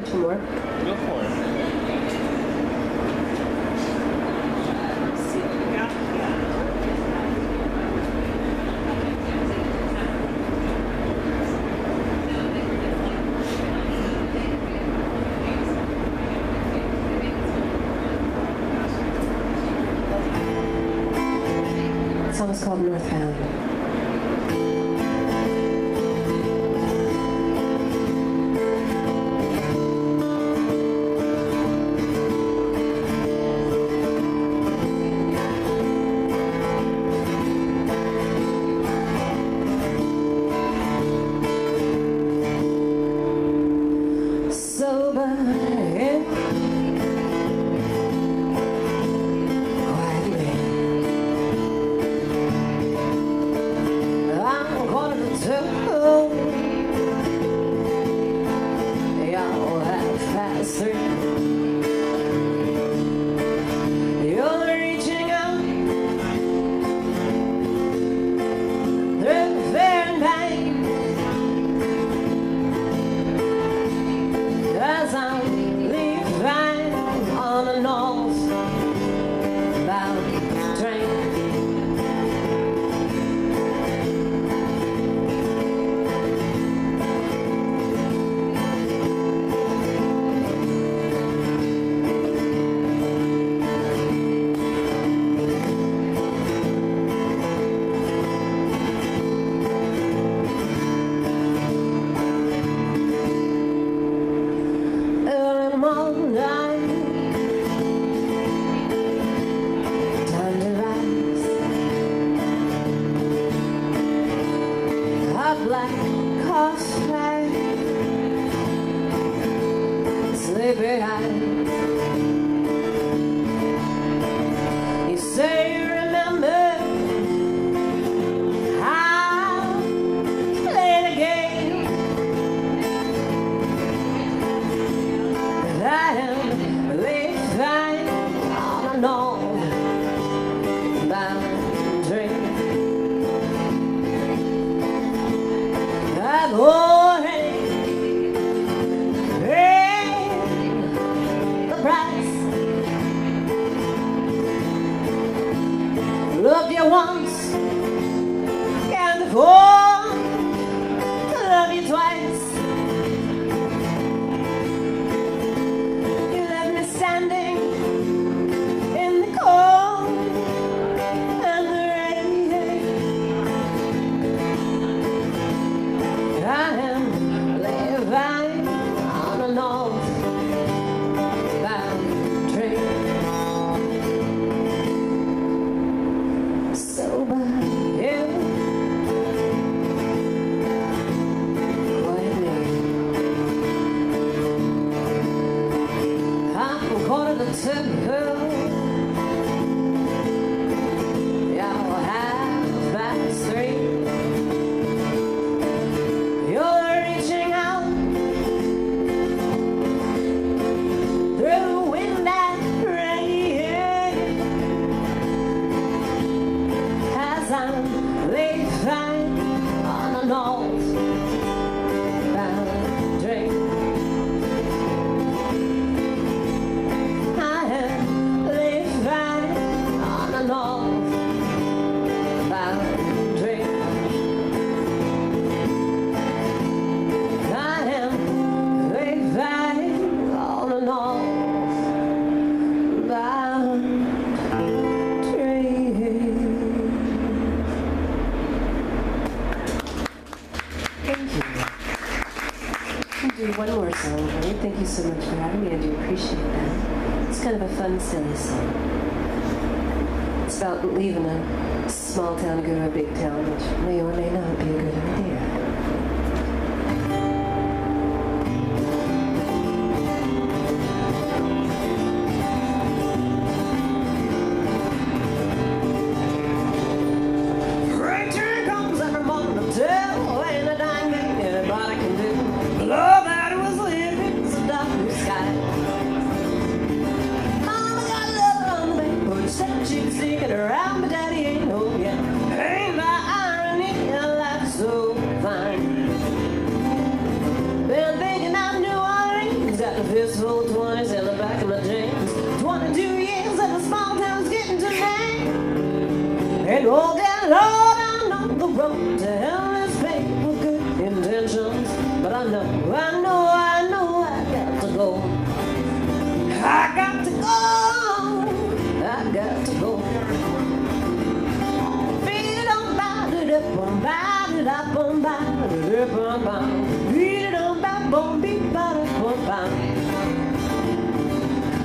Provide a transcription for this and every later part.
two more. Go for it. Let's see what we got. The song's called Northbound. Loved you once, can't afford to love you twice. You left me standing in the cold and the rain. I am living on a northbound train. One more song, honey. Thank you so much for having me. I do appreciate that. It's kind of a fun, silly song. It's about leaving a small town to go to a big town, which may or may not be a good idea. Freight train comes every morning to tell, ain't a dime thing anybody can do. Love that was living is a dark blue sky. Mama got love on the back porch, said she was sneaking around, but daddy ain't home yet. Ain't my irony, your life's so fine. Lord, I know the road to hell is paved with good intentions, but I know I got to go. I got to go. I got to go. Beat it on by it up on by it up on by it up on by. Beat it on by boom beat by it on by.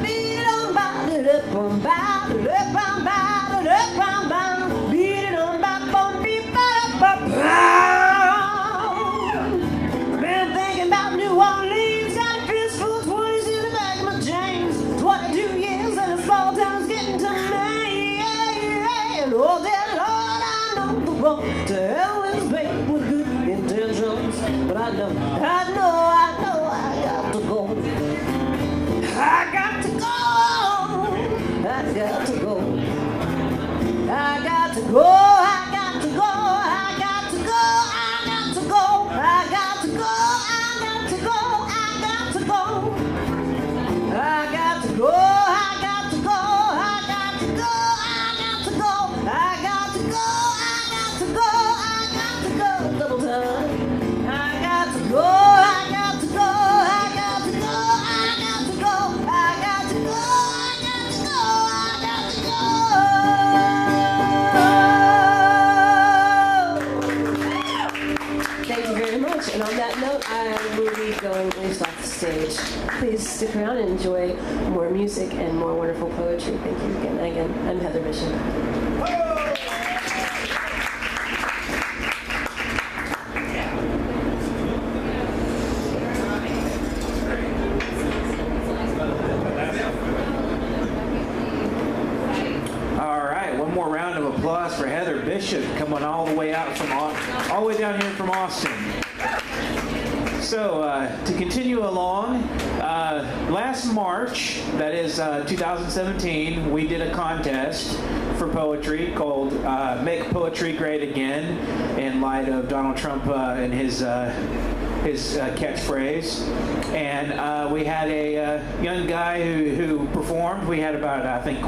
Beat it on by it up on by it up on by it up on by. Beat it on by boom beat by it up on by. Been thinking about New Orleans, got a fistful of 20s in the back of my jeans. 22 years and a small town's getting to me. And oh, dear Lord, I know the road to hell is paved with good intentions, but I know I got to go. I got to go. I got to go. I got to go. I got to go. I got to go. I got to go. I got to go. I got to go. I got to go. I got to go. I got to go. I got to go. I got to go. I got to go. I got to go. I got to go. Double time. I got to go. I got to go. I got to go. I got to go. I got to go. I got to go. I got to go. Thank you very much. And on that note, I will be going at least off the stage. Please stick around and enjoy more music and more wonderful poetry. Thank you again. Again, I'm Heather Bishop. All right, one more round of applause for Heather Bishop coming all the way out from all the way down here from Austin. So to continue along, last March, that is 2017, we did a contest for poetry called "Make Poetry Great Again" in light of Donald Trump and his catchphrase. And we had a young guy who performed. We had about, I think,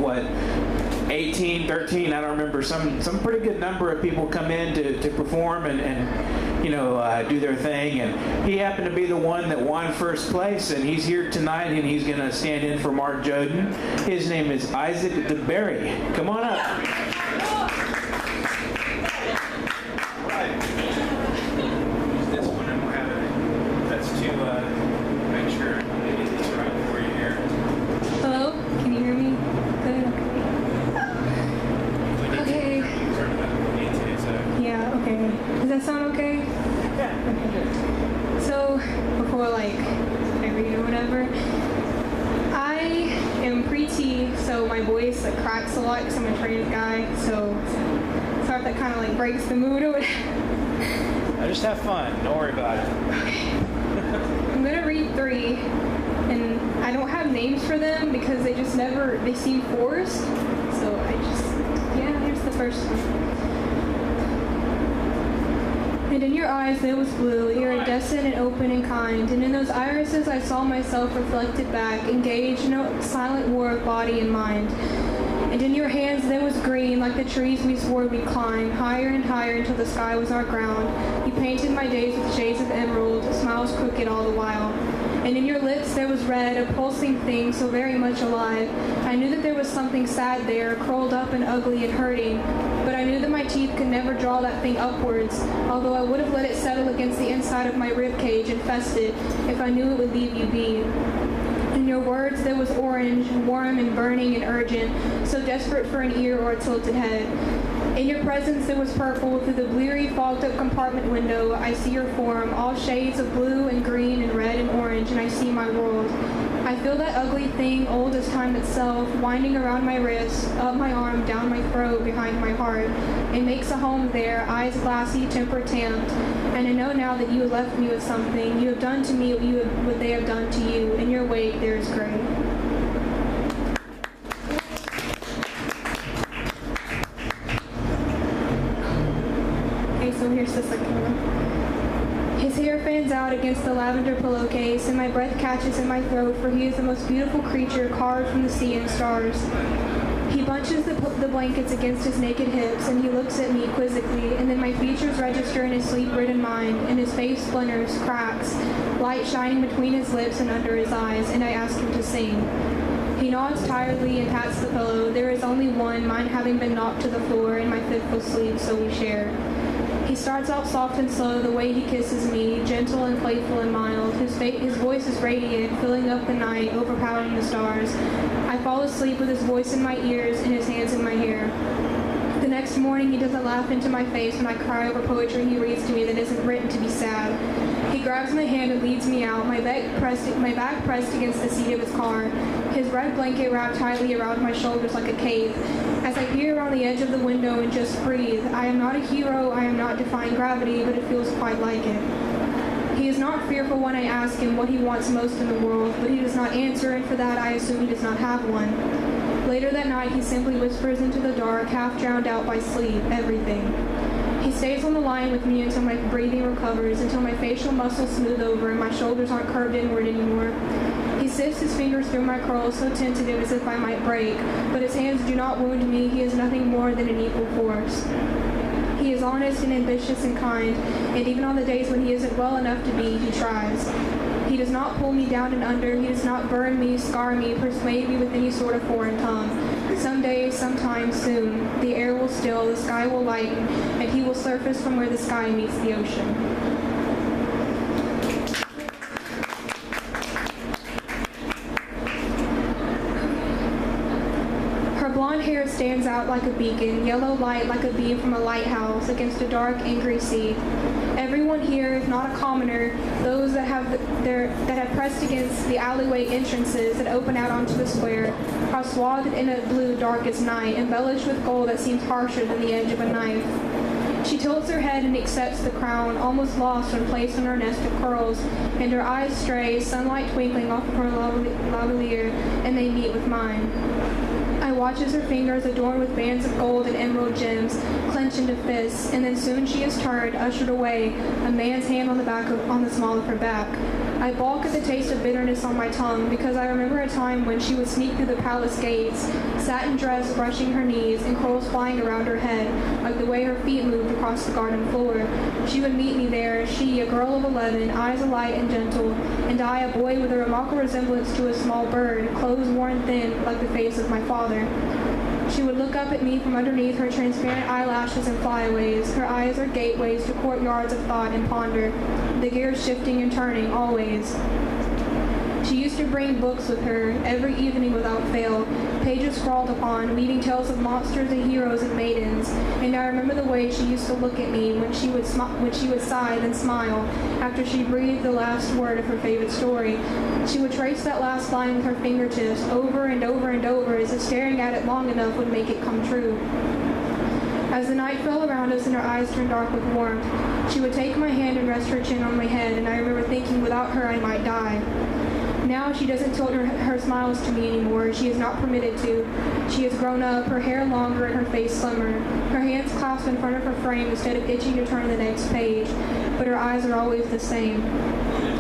18, 13, I don't remember, some pretty good number of people come in to perform and you know, do their thing. And he happened to be the one that won first place, and he's here tonight, and he's going to stand in for Mark Joden. His name is Isaac DeBerry. Come on up. This one, and we'll have it. That's to make sure I get this right for you here. Hello? Can you hear me? Good. Okay. Yeah, okay. Does that sound okay? Yeah. Okay. So, before I read or whatever, I am pre-T, so my voice cracks a lot because I'm a trained guy, so sorry if that kind of breaks the mood or whatever. Just have fun. Don't worry about it. Okay. I'm going to read 3, and I don't have names for them because they seem forced, so here's the first one. And in your eyes there was blue, iridescent and open and kind, and in those irises I saw myself reflected back, engaged in a silent war of body and mind. And in your hands there was green, like the trees we swore we'd climb, higher and higher until the sky was our ground. You painted my days with shades of emerald, smiles crooked all the while. And in your lips there was red, a pulsing thing so very much alive. I knew that there was something sad there, curled up and ugly and hurting, but I knew that my teeth could never draw that thing upwards, although I would have let it settle against the inside of my rib cage and fest it if I knew it would leave you be. In your words there was orange, warm and burning and urgent, so desperate for an ear or a tilted head. In your presence there was purple, through the bleary, fogged-up compartment window I see your form, all shades of blue and green and red and orange, and I see my world. I feel that ugly thing, old as time itself, winding around my wrist, up my arm, down my throat, behind my heart. It makes a home there, eyes glassy, temper tamped, and I know now that you have left me with something. You have done to me what they have done to you. In your wake there is gray. So here's the second one. His hair fans out against the lavender pillowcase, and my breath catches in my throat, for he is the most beautiful creature carved from the sea and stars. He bunches the blankets against his naked hips, and he looks at me quizzically, and then my features register in his sleep-ridden mind, and his face splinters, cracks, light shining between his lips and under his eyes, and I ask him to sing. He nods tiredly and pats the pillow. There is only one, mine having been knocked to the floor in my fitful sleep, so we share. He starts out soft and slow, the way he kisses me, gentle and playful and mild. His voice is radiant, filling up the night, overpowering the stars. I fall asleep with his voice in my ears and his hands in my hair. The next morning, he doesn't laugh into my face when I cry over poetry he reads to me that isn't written to be sad. He grabs my hand and leads me out, my back pressed against the seat of his car, his red blanket wrapped tightly around my shoulders like a cape. As I peer around the edge of the window and just breathe, I am not a hero, I am not defying gravity, but it feels quite like it. He is not fearful when I ask him what he wants most in the world, but he does not answer, and for that I assume he does not have one. Later that night, he simply whispers into the dark, half drowned out by sleep, everything. He stays on the line with me until my breathing recovers, until my facial muscles smooth over and my shoulders aren't curved inward anymore. He sifts his fingers through my curls, so tentative as if I might break, but his hands do not wound me. He is nothing more than an equal force. He is honest and ambitious and kind, and even on the days when he isn't well enough to be, he tries. He does not pull me down and under. He does not burn me, scar me, persuade me with any sort of foreign tongue. Someday, sometime soon, the air will still, the sky will lighten, and he will surface from where the sky meets the ocean. Blonde hair stands out like a beacon, yellow light like a beam from a lighthouse against a dark, angry sea. Everyone here, if not a commoner, those that have pressed against the alleyway entrances that open out onto the square, are swathed in a blue dark as night, embellished with gold that seems harsher than the edge of a knife. She tilts her head and accepts the crown, almost lost when placed on her nest of curls, and her eyes stray, sunlight twinkling off of her lavalier, and they meet with mine. I watch as her fingers, adorned with bands of gold and emerald gems, clench into fists, and then soon she is turned, ushered away, a man's hand on the small of her back. I balk at the taste of bitterness on my tongue, because I remember a time when she would sneak through the palace gates, satin dress brushing her knees, and curls flying around her head, like the way her feet moved across the garden floor. She would meet me there, she, a girl of 11, eyes alight and gentle, and I, a boy with a remarkable resemblance to a small bird, clothes worn thin, like the face of my father. She would look up at me from underneath her transparent eyelashes and flyaways. Her eyes are gateways to courtyards of thought and ponder, the gears shifting and turning, always. She used to bring books with her, every evening without fail, pages scrawled upon, weaving tales of monsters and heroes and maidens, and I remember the way she used to look at me when she would sigh then smile after she breathed the last word of her favorite story. She would trace that last line with her fingertips over and over and over, as if staring at it long enough would make it come true. As the night fell around us and her eyes turned dark with warmth, she would take my hand and rest her chin on my head, and I remember thinking without her I might die. Now she doesn't tilt her smiles to me anymore. She is not permitted to. She has grown up, her hair longer and her face slimmer. Her hands clasped in front of her frame instead of itching to turn the next page, but her eyes are always the same.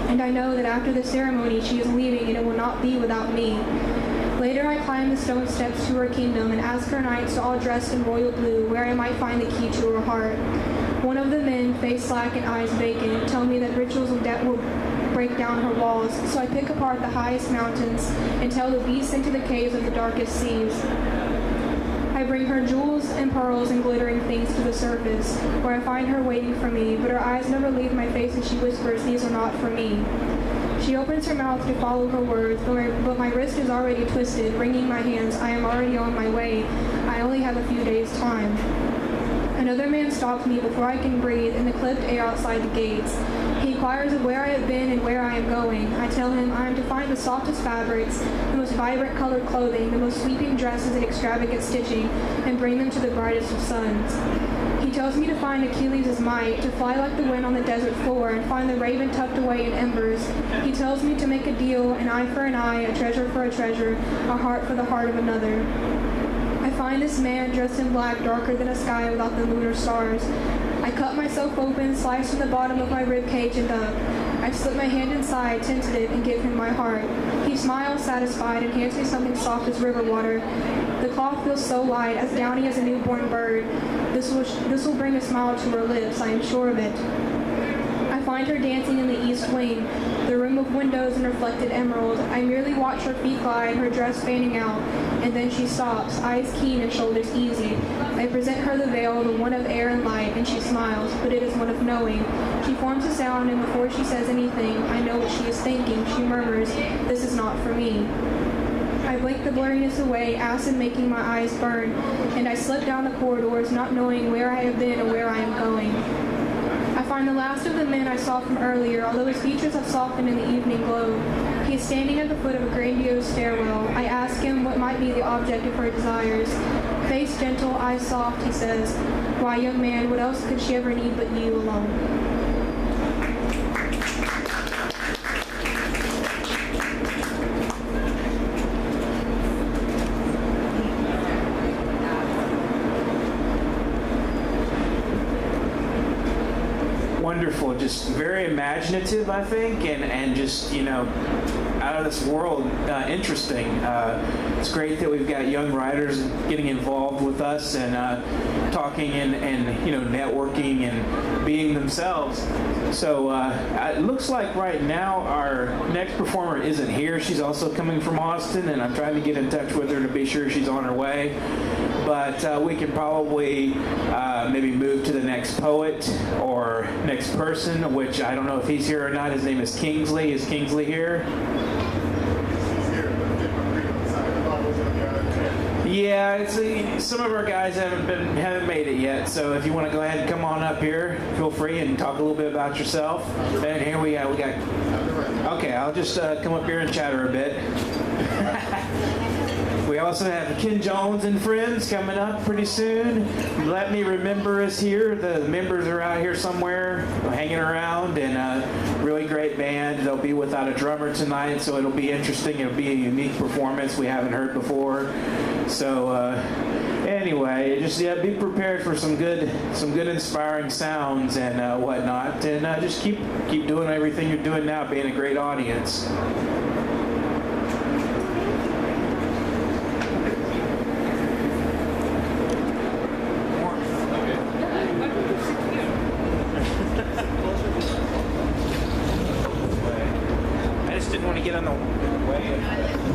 And I know that after the ceremony she is leaving, and it will not be without me. Later I climb the stone steps to her kingdom and ask her knights, all dressed in royal blue, where I might find the key to her heart. One of the men, face slack and eyes vacant, tell me that rituals will break down her walls, so I pick apart the highest mountains and tell the beasts into the caves of the darkest seas. I bring her jewels and pearls and glittering things to the surface, where I find her waiting for me, but her eyes never leave my face and she whispers, "These are not for me." She opens her mouth to follow her words, but my wrist is already twisted, wringing my hands. I am already on my way. I only have a few days' time. Another man stops me before I can breathe in the clipped air outside the gates. He inquires of where I have been and where I am going. I tell him I am to find the softest fabrics, the most vibrant colored clothing, the most sweeping dresses and extravagant stitching, and bring them to the brightest of suns. He tells me to find Achilles' might, to fly like the wind on the desert floor, and find the raven tucked away in embers. He tells me to make a deal, an eye for an eye, a treasure for a treasure, a heart for the heart of another. I find this man dressed in black, darker than a sky without the moon or stars. I cut myself open, slice from the bottom of my rib cage and up. I slip my hand inside, tentative, and give him my heart. He smiles, satisfied, and hands me something soft as river water. The cloth feels so light, as downy as a newborn bird. This will bring a smile to her lips, I am sure of it. I find her dancing in the east wing, the room of windows and reflected emerald. I merely watch her feet glide, her dress fanning out, and then she stops, eyes keen and shoulders easy. I present her the veil, the one of air and light, and she smiles, but it is one of knowing. She forms a sound, and before she says anything, I know what she is thinking. She murmurs, "This is not for me." I blink the blurriness away, acid making my eyes burn, and I slip down the corridors, not knowing where I have been or where I am going. I find the last of the men I saw from earlier, although his features have softened in the evening glow. He is standing at the foot of a grandiose stairwell. I ask him what might be the object of her desires. Face gentle, eyes soft, he says. Why, young man, what else could she ever need but you alone? Wonderful, just very imaginative, I think, and just, out of this world, interesting. It's great that we've got young writers getting involved with us and talking and networking and being themselves. So it looks like right now our next performer isn't here. She's also coming from Austin, and I'm trying to get in touch with her to be sure she's on her way. But we can probably maybe move to the next poet or next person, which I don't know if he's here or not. His name is Kingsley. Is Kingsley here? Yeah, some of our guys haven't made it yet. So if you want to go ahead and come on up here, feel free and talk a little bit about yourself. And here we got. Okay, I'll just come up here and chatter a bit. We also have Ken Jones and friends coming up pretty soon. Let Me Remember is here. The members are out here somewhere hanging around, and really great band. They'll be without a drummer tonight, so it'll be interesting. It'll be a unique performance we haven't heard before. So anyway, just be prepared for some good inspiring sounds and whatnot, and just keep doing everything you're doing now, being a great audience. I just didn't want to get on the way.